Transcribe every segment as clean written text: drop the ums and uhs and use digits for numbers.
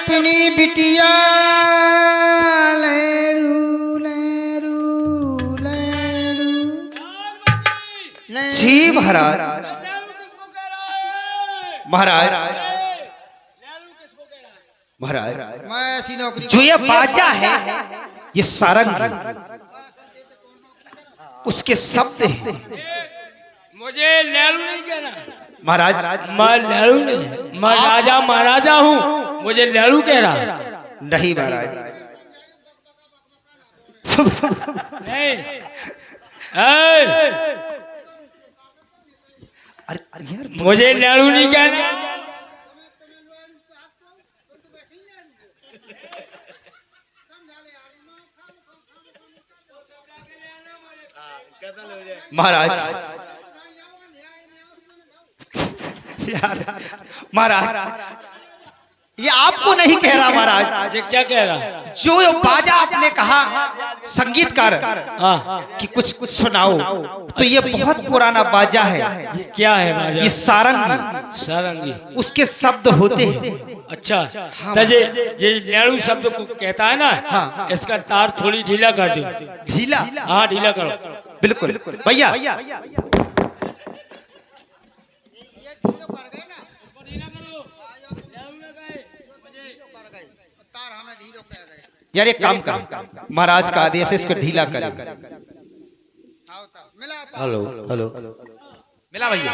अपनी बिटिया लेरू लेरू लेरू। जी महाराज। महाराज महाराज मैं ऐसी नौकरी जो ये बाजा है ये सारंगी उसके शब्द हैं। मुझे लैलू नहीं कहना महाराज। मैं लैलू नहीं, मैं राजा महाराजा हूँ, मुझे लैलू कह रहा नहीं महाराज। नहीं। अरे यार मुझे लैलू नहीं कहना। महाराज यार महाराज ये आपको नहीं कह रहा महाराज। ये क्या कह रहा? जो ये बाजा आपने कहा संगीतकार हाँ। कि कुछ कुछ सुनाओ तो ये बहुत पुराना बाजा है। ये क्या है बाजा? ये सारंगी सारंगी। उसके शब्द होते हैं। अच्छा तो ये लैलू शब्द को कहता है ना। हाँ। इसका तार थोड़ी ढीला कर दो। ढीला। हाँ ढीला करो। बिल्कुल भैया। यार एक काम कर महाराज का आदेश है इसको ढीला करे। हेलो हेलो मिला भैया।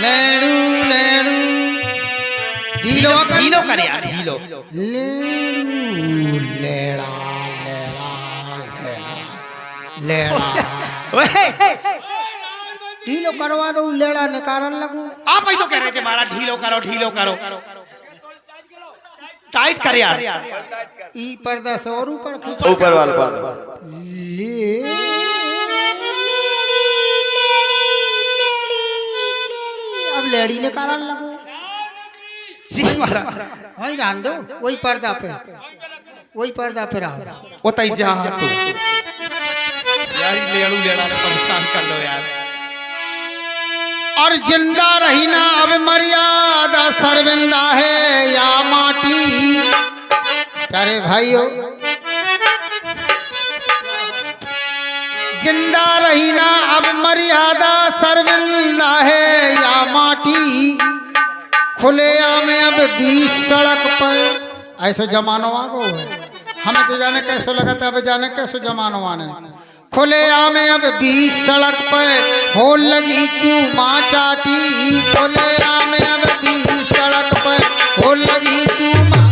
लेरू लेरू ढीलो ढीलो करे यार ढीलो। लेरू लेड़ा लेड़ा लेड़ा लेड़ा ढीलो करवा दो लेड़ा निकालने लगू। आप ही तो कह रहे थे महाराज ढीलो करो ढीलो करो। टाइट कर यार। ई पर्दा से और ऊपर ऊपर वाला पर्दा। अब लेडी निकालने लगू। जी महाराज। वही जान दो वही पर्दा पे रहो। ओतई जहां तो यार लेड़ू लेड़ा ने परेशान कर लो यार। और जिंदा रही ना अब मर्यादा शर्मिंदा है या माटी। अरे भाइयों जिंदा रही ना अब मर्यादा शर्मिंदा है या माटी। खुले में अब 20 सड़क पर ऐसे जमानो आ गो है। हमें तो जाने कैसे लगा था अब जाने कैसे जमानो आने। खुले में अब 20 सड़क पर हो लगी चूमा चाटी। खुले में अब 20 सड़क पर हो लगी चूमा।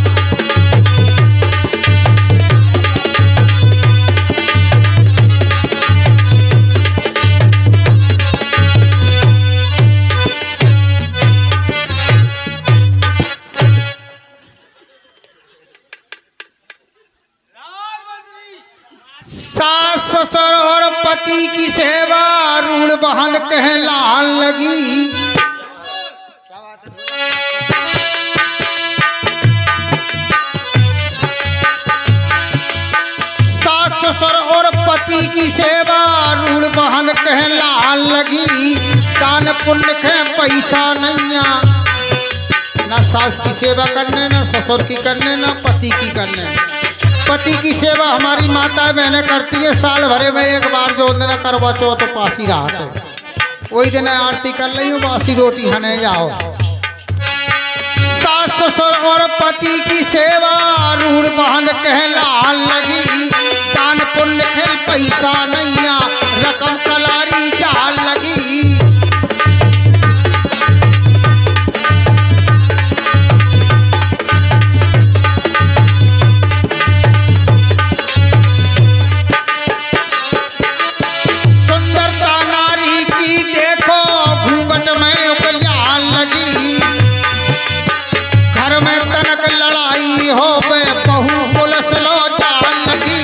सास ससुर और पति की सेवा रूढ़ बहन कहलान लगी। सास ससुर और पति की सेवा रूढ़ बहन कहलान लगी। दान पुण्य के पैसा नैया ना सास की सेवा करने ना ससुर की करने ना पति की करने। पति की सेवा हमारी माता बहनें करती है साल भरे में एक बार। जो दिन करवा चौथ तो पासी रहा तो वही दिन आरती कर ली बासी रोटी हने जाओ। सास ससुर और पति की सेवा रूढ़ बहन कहलान लगी। दान पुण्य खेल पैसा नैया रकम कलारी जाल लगी। घर में तनक लड़ाई हो बे बहू पुलिस लो जान लगी।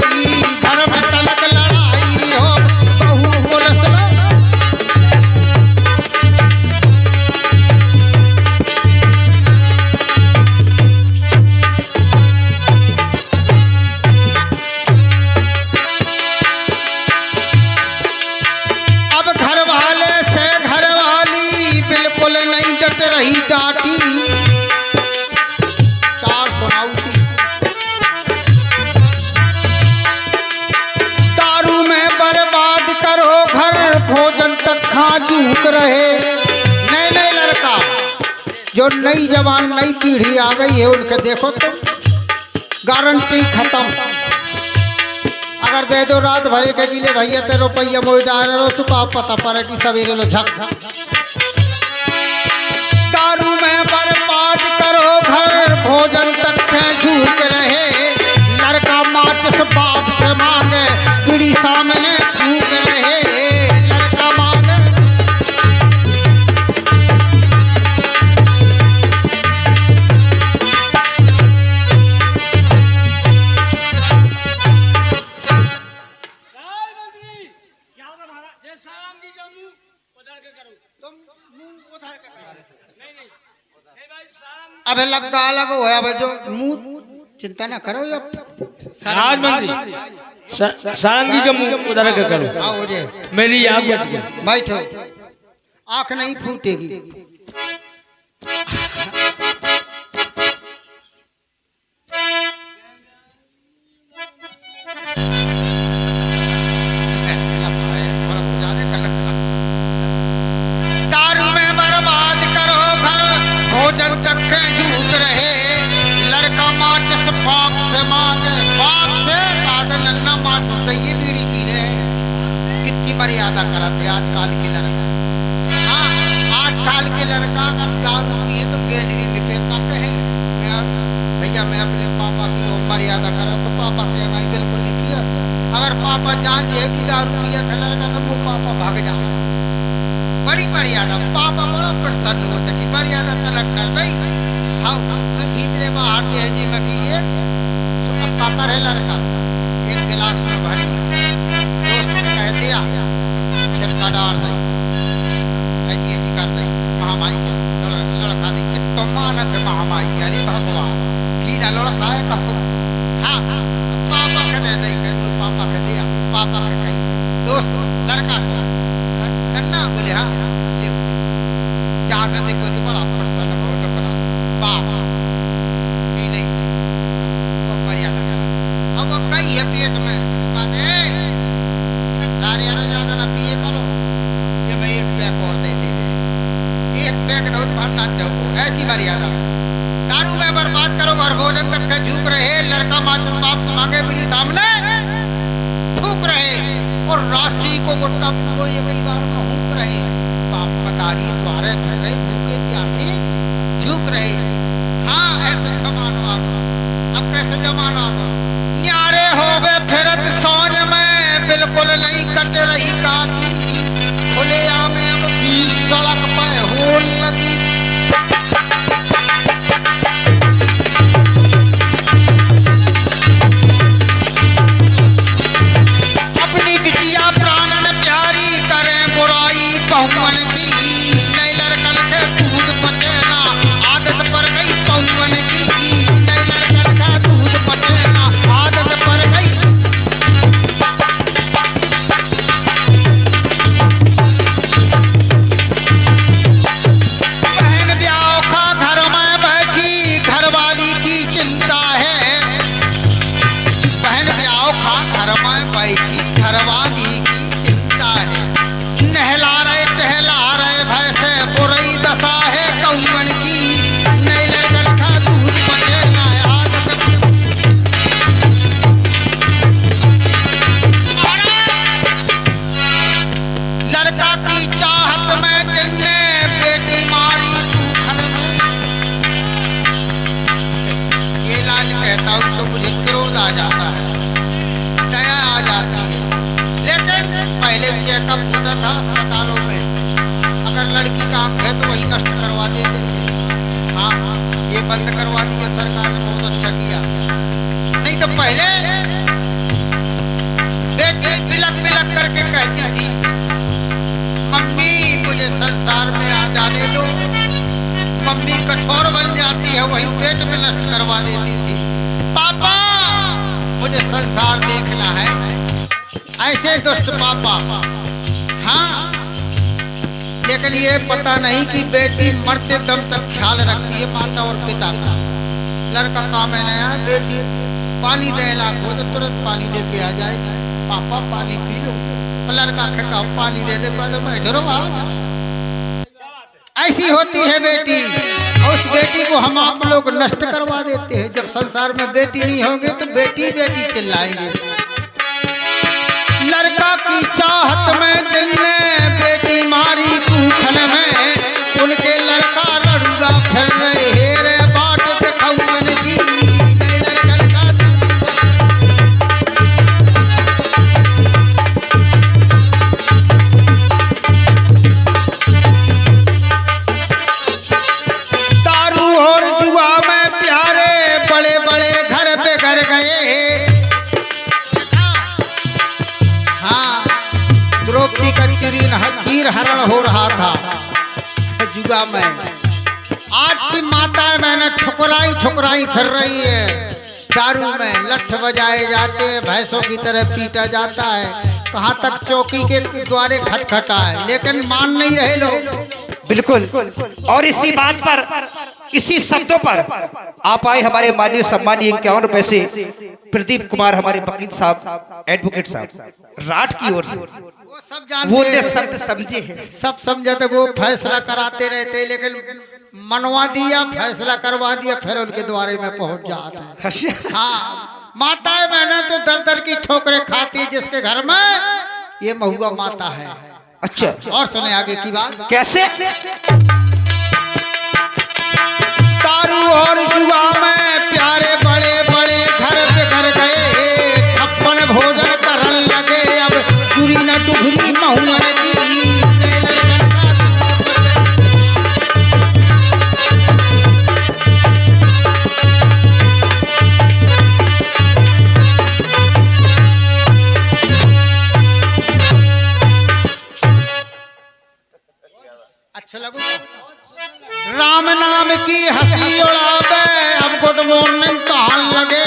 घर में तनक लड़ाई हो रहे। नए नए लड़का जो नई जवान नई पीढ़ी आ गई है उनके देखो तुम, गारंटी खत्म। अगर दे दो रात भरे के गिले भैया ते रुपया मोई डाल रो चुका पता पड़े कि सवेरे लो झक। दारू में बर्बाद करो घर, भोजन तक झूक रहे। लड़का माचिस बाप से मांगे, बीड़ी सामने फूक रहे। लड़का मांगे अबे लगा अलग हो अब जो मुंह चिंता ना करो अब राजमंत्री सारंगी का मुंह उधर के करो। आओ जे मेरी आँख बच गई। बैठो, आंख नहीं फूटेगी। दारू में बर्बाद करो घर, भोजन तक झूक रहे। लड़का माचिस बाप से मांगे, बाप से काद नन्ना माचिस दइए बीड़ी पी ले। कितनी मर्यादा करते आजकल के लड़का। हाँ, आजकल के लड़का अगर दारू पिए तो गैलरी में फेंका कहे भैया मैं अपने पापा की वो मर्यादा करा, तो पापा के हमारी बिल्कुल नहीं किया। अगर पापा जान जाए कि दारू पिया था लड़का तो वो पापा भाग जाए। बड़ी मर्यादा, पापा बड़ा प्रसन्न होता कि मर्यादा तलक कर दई। हाँ भीतरे बाहर दे जी में पिए तो पक्का करे लड़का। एक गिलास में भरी दोस्त ने कह दिया छिटका डाल दई, ऐसी ऐसी कर दई। महामाई के लड़का दी कि तुम मानत है महामाई की, अरे भगवान की ना लड़का है कहो। हाँ पापा के दे दई, पापा के दिया, पापा के कही दोस्त लड़का को नन्ना बोले हाँ ले जहाँ से देखो तो बड़ा प्रसन्न हो टकरा बाबा पी ले तो मर्यादा कर। अब वो कई है पेट में कहते लारे यारो ज्यादा ना पिए करो, ये मैं एक पैक और दे दे, एक पैक दो तो भरना चाहो। ऐसी मर्यादा। दारू में बर्बाद करो और भोजन तक का झूक रहे। लड़का माचिस बाप से मांगे बीड़ी सामने फूक रहे। और राशि को गुटका पूरो ये कई बार में हुक रहे। बाप मतारी द्वारे भर रहे, भूखे प्यासे झुक रहे। हाँ ऐसे जमाना आ गया। अब कैसे जमाना आ गया? न्यारे होवे फिरत सोच में, बिल्कुल नहीं कट रही काटी। खुले आम अब 20 सड़क पे होल लगी। बिटिया प्राणन प्यारी करें बुराई पहुन की। नई लड़कन के दूध पचे ना आदत पड़ गई पहुन की। नई लड़कन का दूध पचे ना आदत पड़ गई। बहन ब्याह का घर में बैठी, घरवाली की चिंता है। बहन ब्याह का घर में बैठी, घरवाली की चिंता है। नहला रहे टहला रहे भैंसे, बुरी दशा है कौन की। नई लड़कन का दूध पचे ना आदत। लड़का की चाहत में जिनने बेटी मारी सूखन में। ये लाल कहता हूँ तो मुझे क्रोध आ जाता है, दया आ जाती है। लेकिन पहले चेकअप होता था अस्पतालों में, अगर लड़की का अंग है तो वही नष्ट करवा देते थे। हाँ ये बंद करवा दिया सरकार ने, बहुत अच्छा किया। नहीं तो पहले बेटी बिलक बिलक करके कहती थी मम्मी मुझे संसार में आ जाने दो। मम्मी कठोर बन जाती है, वही पेट में नष्ट करवा देती थी। पापा मुझे संसार देखना है, ऐसे दुष्ट पापा। हाँ लेकिन ये पता नहीं कि बेटी मरते दम तक ख्याल रखती है माता और पिता का। लड़का काम है नया, बेटी पानी दे लागो तो तुरंत पानी दे के आ जाएगी। पापा पानी पी लो, लड़का खेका पानी दे दे बाद में जरूर आ ऐसी होती है बेटी, और उस बेटी को हम आप लोग नष्ट करवा देते हैं। जब संसार में बेटी नहीं होंगे तो बेटी बेटी चिल्लाएंगे। लड़का की चाहत में जिनने बेटी मारी कूखन में, उनके लड़का लड़ूगा फिर रहे हेरे बाट दिखाऊन की। दारू और जुआ में प्यारे बड़े बड़े घर पे घर गए। हाँ, द्रौपदी का चीर हरण हो रहा था जुआ में। आज की माताएं मैंने ठुकराई फिर रही है। दारू में लठ बजाए जाते हैं, भैंसों की तरह पीटा जाता है। कहाँ तक चौकी के द्वारे खटखटाए, लेकिन मान नहीं रहे लोग। बिल्कुल। और इसी बात पर, इसी शब्दों पर आप आए हमारे माननीय सम्मानीय 51 रुपए से प्रदीप कुमार हमारे वकील साहब, एडवोकेट साहब राठ की ओर से। वो सब जानते वो हैं, शब्द समझे हैं, सब समझते, वो फैसला कराते रहते, लेकिन मनवा दिया, फैसला करवा दिया, फिर उनके द्वारे में पहुंच जाता है। हाँ, माताएं बहनें तो दर दर की ठोकरें खाती, जिसके घर में ये महुआ माता है। अच्छा, और सुने आगे की बात कैसे? दारू और जुआ में प्यारे बड़े बड़े घर पे घर गए। 56 भोजन करन लगे, अब चुरी न डुगरी महुअन दी। अच्छा लगू राम नाम की हंसी उड़ावे, अब गुड मॉर्निंग कहन लगे।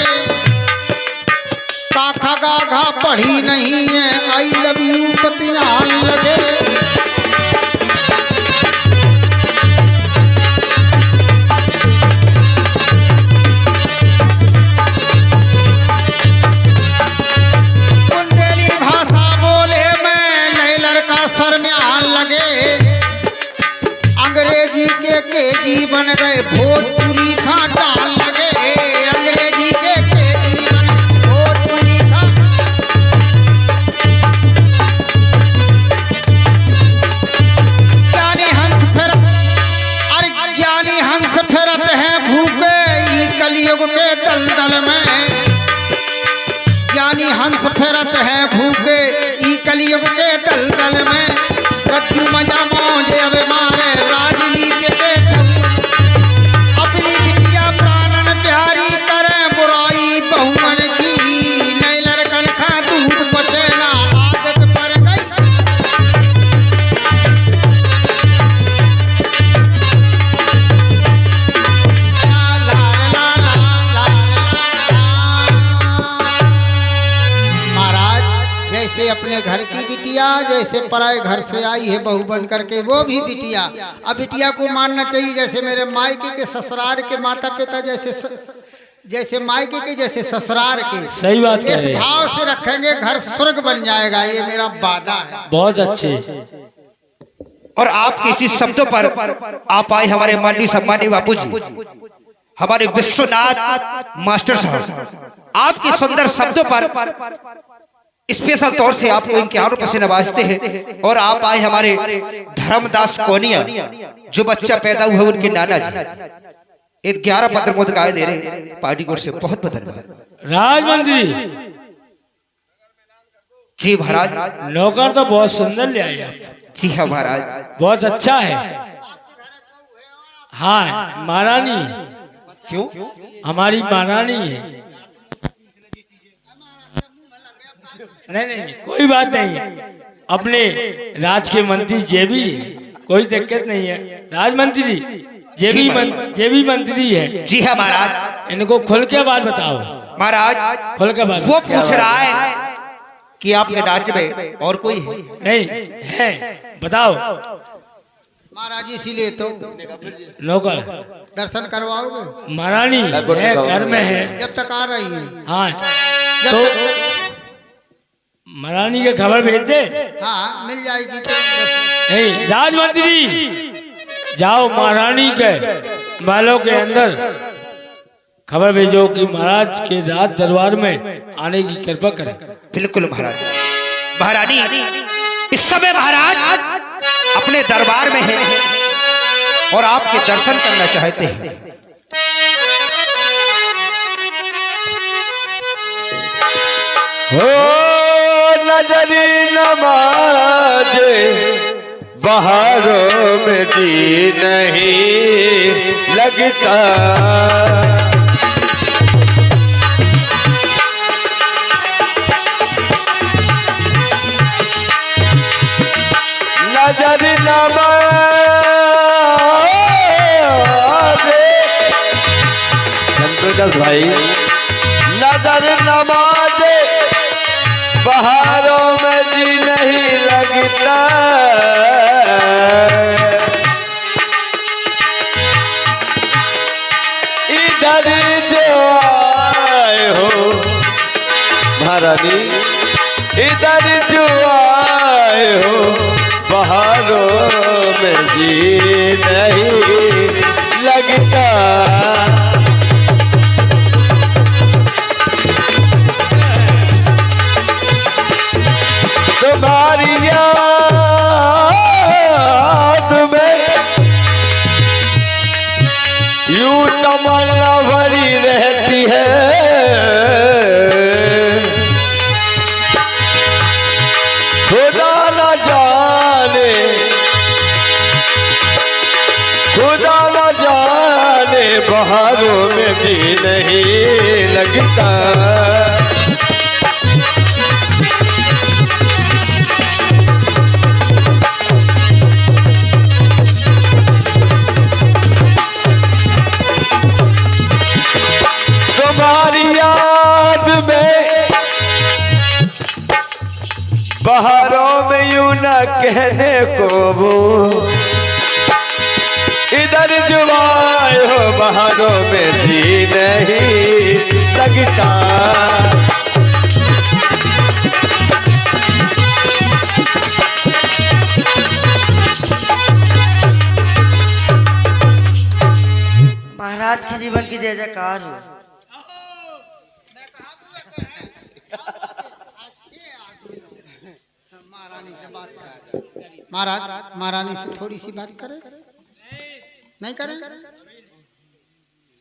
काखा गाघा पढ़ी नहीं है, आई लव यू पतियान लगे। बुंदेली भाषा बोले मैं, नए लड़का सर में आन लगे। अंग्रेजी के केजी बन गए, भोजपुरी खा जान लगे। अंग्रेजी के केजी बन गए, भोजपुरी खा। ज्ञानी हंस फिरत, अरे ज्ञानी हंस फिरत हैं भूखे, ये कलयुग के दलदल में। ज्ञानी हंस फिरत हैं भूखे, ये कलयुग के दलदल में। रज्जू मजा मौजे अब मारे राजनीति के अपनी बिटिया प्राणन प्यारी करें बुराई बहुमन की। नए लड़कन खा दूध बचेना आदत पड़ गई। ला ला ला ला ला ला। महाराज, जैसे अपने घर की बिटिया, जैसे पराए घर से आई है बहू बन करके, वो भी बिटिया। अब बिटिया को मानना चाहिए जैसे मेरे मायके के ससुराल के माता पिता, जैसे मायके के जैसे ससुराल के। सही बात कह इस रहे हैं। भाव से रखेंगे घर स्वर्ग बन जाएगा, ये मेरा वादा है। बहुत अच्छे। और आपके इसी शब्दों पर आप आए हमारे माननीय सम्मानीय बापूजी, हमारे विश्वनाथ मास्टर साहब। आपके सुंदर शब्दों पर स्पेशल तौर से आपको 51 रुपए से नवाजते हैं। और आप आए हमारे धर्मदास कोनिया, जो बच्चा पैदा हुआ उनके नाना जी। 11 पत्र मुद्गाए दे रहे हैं, पार्टी को से बहुत बहुत धन्यवाद। राजमंत्री जी महाराज। नौकर तो बहुत सुंदर ले आए आप। जी हाँ महाराज, बहुत अच्छा है। हाँ, महारानी। क्यों? हमारी महारानी है। नहीं, कोई बात नहीं। अपने राज के मंत्री जे भी है, कोई दिक्कत नहीं है। राजमंत्री जे भी मंत्री है। जी हाँ महाराज। इनको खुल के बात बताओ महाराज। खुल के बात। वो पूछ रहा है कि आपके राज्य में और कोई है? नहीं है, बताओ। महाराज इसीलिए तो नौकर दर्शन करवाओगे। महारानी है, घर में है। जब तक आ रही है। हाँ, जब तो तक महारानी के खबर भेज दे। हाँ मिल जाएगी तो। नहीं, राजमंत्री जाओ महारानी के महलों के अंदर खबर भेजो कि महाराज के राज दरबार में आने की कृपा करें। बिल्कुल महाराज। महारानी इस समय महाराज अपने दरबार में है और आपके दर्शन करना चाहते हैं। हो नजरी नमाज बहारों में जी नहीं लगता, नजर नमाज प्रकाश भाई, नजर नमाज बहारों में जी नहीं लगता, इधर जो आए हो महारानी, इधर जो आए हो बहारों में जी नहीं लगता, तुम्हारी याद में यूं तमन्ना भरी रहती है, खुदा न जाने, खुदा न जाने बहारों में जी नहीं लगता, तुम्हारी याद में बहारों में यूं न कहने को वो, इधर जुबान हो बहारों में जी नहीं लगता, महाराज के जीवन की जय जयकार हो। महाराज महारानी से थोड़ी सी बात करें, नहीं करें,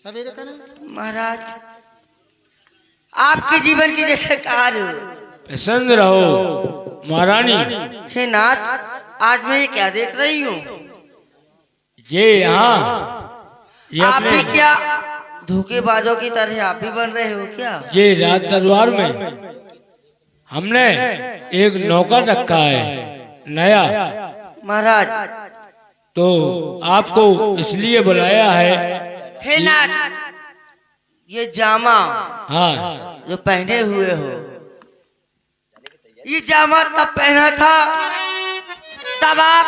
सवेरे करें। महाराज आपके जीवन की जय जयकार हो। प्रसन्न रहो महारानी। हे नाथ, आज मैं ये क्या देख रही हूँ? ये यहाँ आप भी क्या धोखेबाजों की तरह आप भी बन रहे हो क्या? ये राज दरबार में हमने एक नौकर रखा है नया, महाराज तो आपको इसलिए बुलाया है। हे नाथ, ये जामा हाँ, जो पहने हुए हो, ये जामा तब पहना था तब आप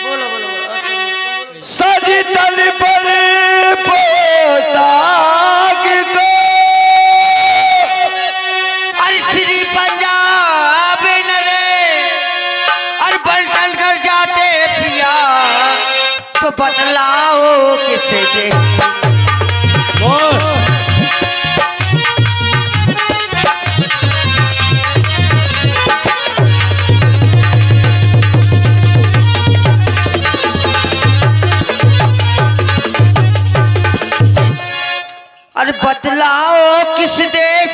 बोलो बोलो बोलो। सजी तल पर पोशाक को अरे श्री पंजाब नरे और बंटन कर जाते पिया, सो बतलाओ किसे दे। अरे बतलाओ किस देश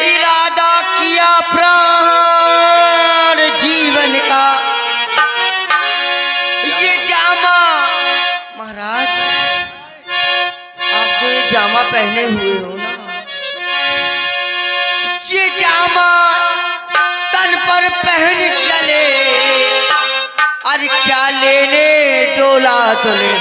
इरादा किया प्राण जीवन का, ये जामा महाराज आप तो ये जामा पहने हुए हो ना, ये जामा तन पर पहन चले, अरे क्या लेने डोला तोले।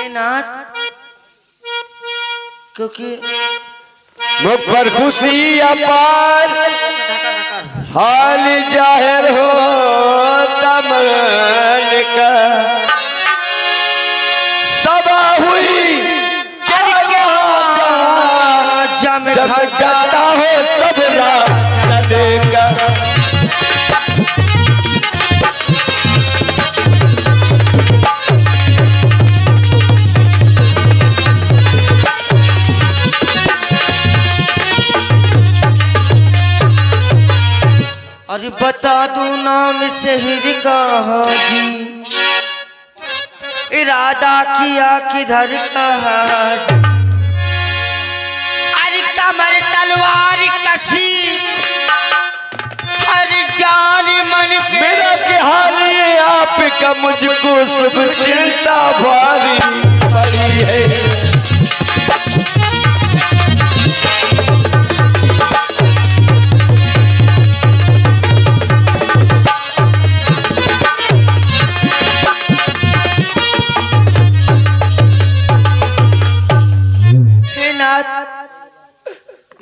नाथ क्योंकि मुख पर खुशी अपार हाल जाहिर हो तमन का सबा हुई जब गता हो तब रात का अरे बता दूं नाम शहर का हाजी इरादा किया किधर का हाजी अरे कमर तलवार कसी हर जान मन पे मेरा के हाल ये आपका मुझको सब चिंता भारी पड़ी है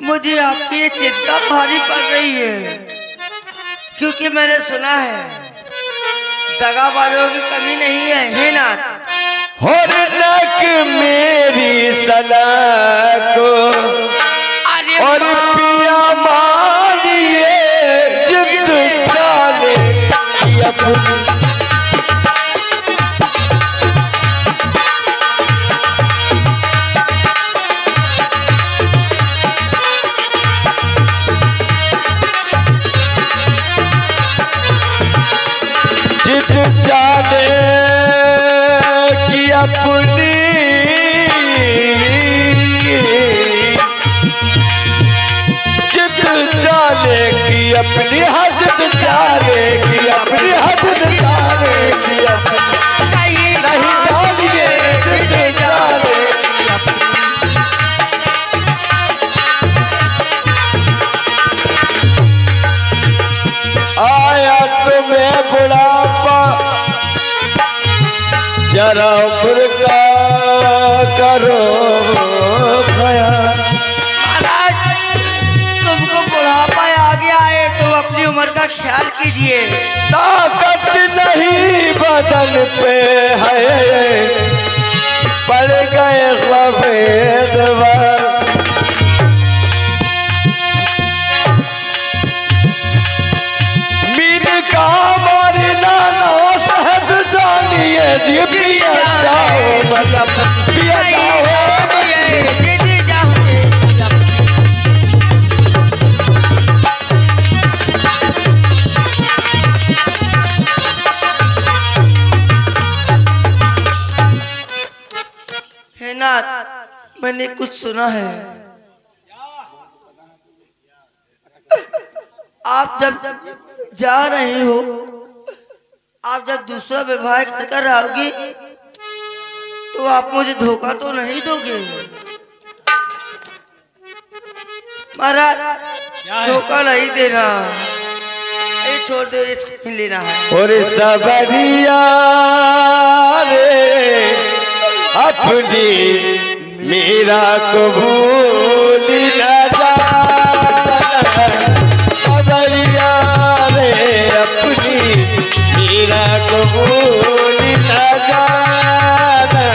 मुझे आपकी ये चिंता भारी पड़ रही है क्योंकि मैंने सुना है दगाबाजों की कमी नहीं है हे नाथ और नक मेरी सलाह को अरे और पिया मानिए जिद जाने की अपनी जाने की अपनी जिद जाने की अपनी हद जाने की अपनी हद जाने की अपनी नहीं जानिए जिद जाने की अपनी आया तुम्हें बुढ़ापा जरा उम्र का करो महाराज तुमको बुढ़ापा आ गया है तो अपनी उम्र का ख्याल कीजिए ताकत नहीं बदन पे है पड़ गए सफेद मीन का मारना ना सहद जानिए जी पिया जाओ मतलब पिया जाओ हे नाथ मैंने कुछ सुना है आप जब जा रही हो आप जब दूसरा विवाह कर आओगी तो आप मुझे धोखा तो नहीं दोगे महाराज धोखा नहीं देना ये छोड़ दो इसको नहीं लेना है और सबरिया रे अपनी मीरा को भूल न जाना सबरिया रे अपनी मीरा को भूल न जाना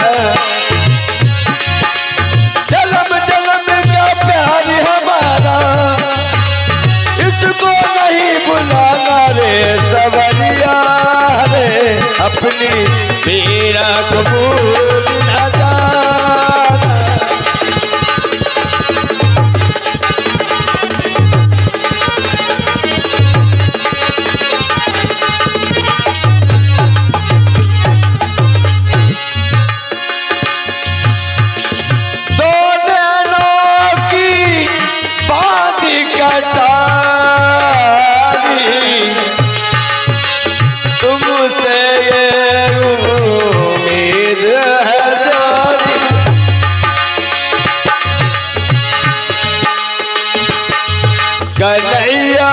जन्म जन्म का प्यार हमारा इसको नहीं बुलाना रे सबरिया रे अपनी मीरा को भूल न जाना तुमसे ये उम्मीद है जारी कन्हैया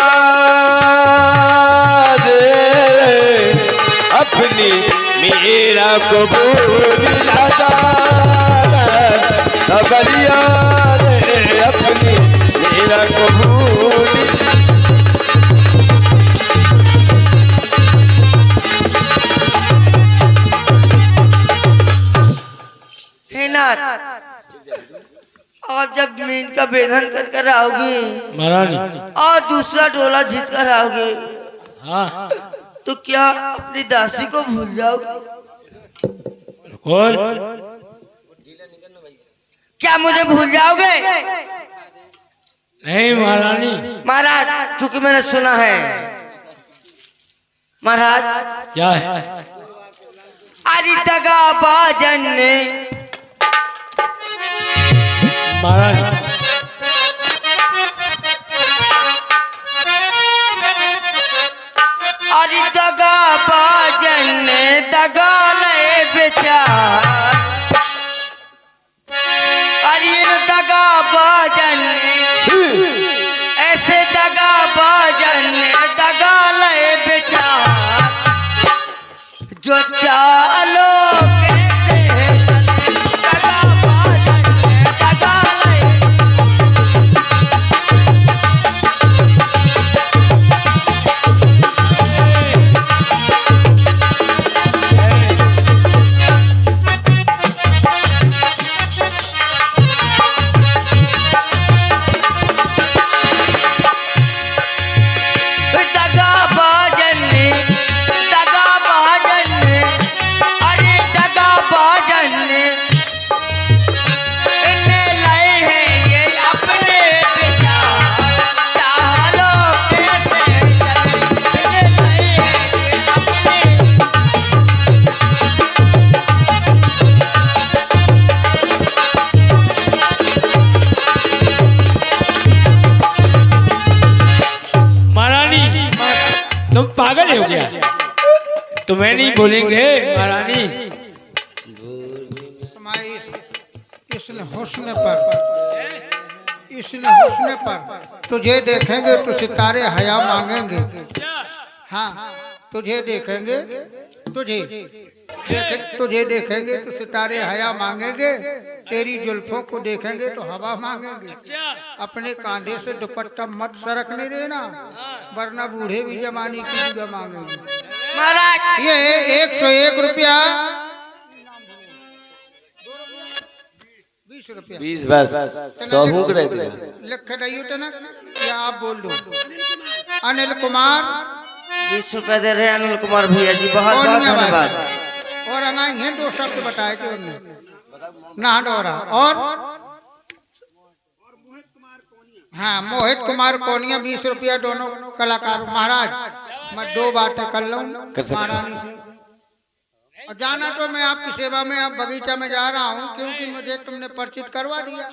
दे अपनी मीरा को भूल न जाना सबरिया अपनी मीरा को भूली। हे नाथ, आप जब मीन का भेदन कर कर आओगे महारानी। और दूसरा डोला जीत कर आओगे हाँ तो क्या अपनी दासी को भूल जाओगे? कौन? क्या मुझे भूल जाओगे? नहीं महारानी। महाराज, क्योंकि मैंने सुना है महाराज, क्या है? अरे दगाबाजन ने महारानी। अरे दगाबाजन ने दगा ले बेचार। अरे दगाबाजन ने ऐसे दगाबाजन ने दगा ले बेचार। जो चालो कैसे चले, दगाबाजन ने दगा ले। दगाबाजन ने, दगाबाजन ने, अरे दगाबाजन ने इन्हें लाए हैं ये अपने विचार। चालो कैसे चले, इन्हें लाए हैं ये अपने। महारानी तुम पागल हो गया? तुम्हें नहीं बोलेंगे महारानी। तुम्हारी इसने हुस्न पर तुझे देखेंगे तो सितारे हया मांगेंगे। हाँ, तुझे देखेंगे, तुझे देखेंगे तो सितारे हया मांगेंगे। तेरी जुल्फों को देखेंगे तो हवा मांगेंगे। अपने कांधे से दुपट्टा मत सरकने देना, वरना बूढ़े भी जमानी की दुआ मांगेंगे। महाराज, ये 101 रुपया, 20 रुपया, 20 बस 100 हुक रहे थे। लिख रही हो ना, या आप बोल दो। अनिल कुमार 20 रुपए दे रहे हैं अनिल कुमार भैया जी, बहुत बहुत धन्यवाद। और हमारे दो शब्द बताए थे उन्होंने, नाहडोरा और हाँ मोहित कुमार कोनिया 20 रुपया दोनों कलाकार। महाराज मैं 2 बातें कर लूं महारानी से, और जाना तो मैं आपकी सेवा में अब बगीचा में जा रहा हूं, क्योंकि मुझे तुमने परिचित करवा दिया।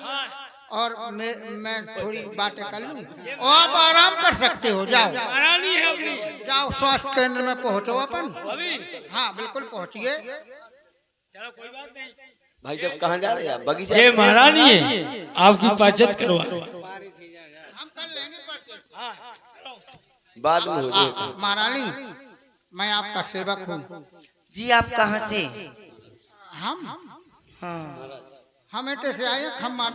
और मैं थोड़ी बातें कर लूं और आप आराम कर सकते हो। जाओ महारानी है अपनी। जाओ स्वास्थ्य केंद्र में पहुंचो अपन। अभी हाँ बिल्कुल पहुंचिए। चलो कोई बात नहीं। भाई साहब कहाँ जा रहे हैं आप? बगीचा। ये महारानी है, आपकी परिचित करवा। हम कर लेंगे बाद में हो जाएगा। महारानी मैं आपका सेवक हूँ। जी आप कहाँ से? हम हाँ, हमें तो से आए खम्मा